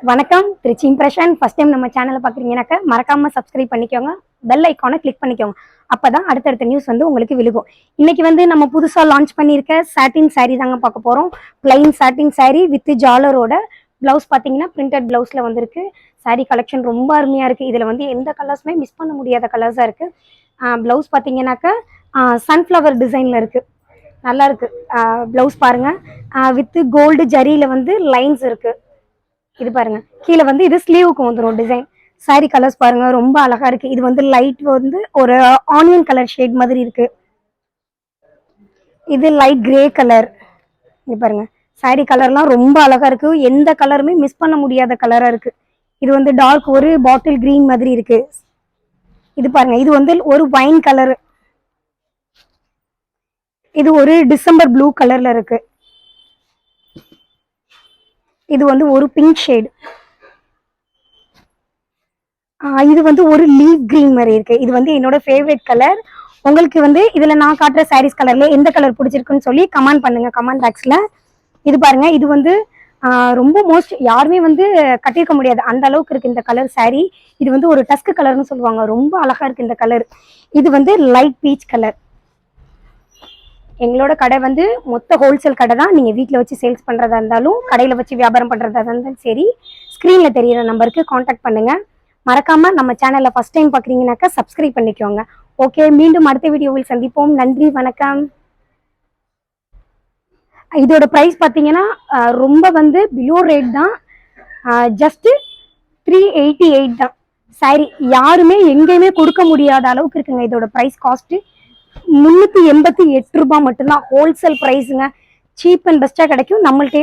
வணக்கம் Trichy impression. First time நம்ம சேனலை பார்க்குறீங்கன்னாக்க மறக்காம சப்ஸ்கிரைப் பண்ணிக்கோங்க, பெல் ஐக்கானை கிளிக் பண்ணிக்கோங்க. அப்பதான் அடுத்தடுத்த நியூஸ் வந்து உங்களுக்கு விழுகும். இன்னைக்கு வந்து நம்ம புதுசாக லான்ச் பண்ணியிருக்க சாட்டின் சாரீ தாங்க பார்க்க போகிறோம். பிளைன் சாட்டின் சாரீ வித் ஜாலரோட ப்ளவுஸ் பார்த்தீங்கன்னா பிரிண்டட் ப்ளவுஸில் வந்திருக்கு. சாரீ கலெக்ஷன் ரொம்ப அருமையாக இருக்குது. இதில் வந்து எந்த கலர்ஸுமே மிஸ் பண்ண முடியாத கலர்ஸாக இருக்குது. ப்ளவுஸ் பார்த்தீங்கன்னாக்கா சன்ஃப்ளவர் டிசைனில் இருக்குது, நல்லா இருக்குது. ப்ளவுஸ் பாருங்கள், வித் கோல்டு ஜரியில் வந்து லைன்ஸ் இருக்குது. இது பாருங்க, கீழே வந்து இது ஸ்லீவுக்கு வந்துடும் டிசைன். சாரி கலர்ஸ் பாருங்க, ரொம்ப அழகா இருக்கு. இது வந்து லைட் வந்து ஒரு ஆனியன் கலர் ஷேட் மாதிரி இருக்கு. இது லைட் கிரே கலர். இது பாருங்க, சாரி கலர்லாம் ரொம்ப அழகா இருக்கு. எந்த கலருமே மிஸ் பண்ண முடியாத கலரா இருக்கு. இது வந்து டார்க் ஒரு பாட்டில் கிரீன் மாதிரி இருக்கு. இது பாருங்க, இது வந்து ஒரு வைன் கலர். இது ஒரு டிசம்பர் ப்ளூ கலர்ல இருக்கு. இது வந்து ஒரு பிங்க் ஷேட். இது வந்து ஒரு லீவ் கிரீன் மாதிரி இருக்கு. இது வந்து என்னோட ஃபேவரட் கலர். உங்களுக்கு வந்து இதுல நான் காட்டுற சாரீஸ் கலர்ல எந்த கலர் பிடிச்சிருக்குன்னு சொல்லி கமெண்ட் பண்ணுங்க கமெண்ட் பாக்ஸ்ல. இது பாருங்க, இது வந்து ரொம்ப மோஸ்ட் யாருமே வந்து கட்டியிருக்க முடியாது அந்த அளவுக்கு இருக்கு இந்த கலர் சாரீ. இது வந்து ஒரு டஸ்க் கலர்னு சொல்லுவாங்க, ரொம்ப அழகா இருக்கு இந்த கலர். இது வந்து லைட் பீச் கலர். எங்களோட கடை வந்து மொத்த ஹோல்சேல் கடை தான். நீங்கள் வீட்டில் வச்சு சேல்ஸ் பண்ணுறதா இருந்தாலும் கடையில் வச்சு வியாபாரம் பண்ணுறதா இருந்தாலும் சரி, ஸ்க்ரீனில் தெரியிற நம்பருக்கு காண்டாக்ட் பண்ணுங்கள். மறக்காமல் நம்ம சேனலில் ஃபஸ்ட் டைம் பார்க்குறீங்கனாக்கா சப்ஸ்கிரைப் பண்ணிக்கோங்க. ஓகே, மீண்டும் அடுத்த வீடியோவில் சந்திப்போம். நன்றி, வணக்கம். இதோட ப்ரைஸ் பார்த்தீங்கன்னா ரொம்ப வந்து பிலோ ரேட் தான். ஜஸ்ட்டு 388 தான். சாரி யாருமே எங்கேயுமே கொடுக்க முடியாத அளவுக்கு இருக்குங்க. இதோட ப்ரைஸ் காஸ்ட்டு 388 ரூபாய் மட்டும்தான். ஹோல்சேல் ப்ரைஸுங்க. சீப் அண்ட் பெஸ்ட்டாக கிடைக்கும் நம்மள்டே.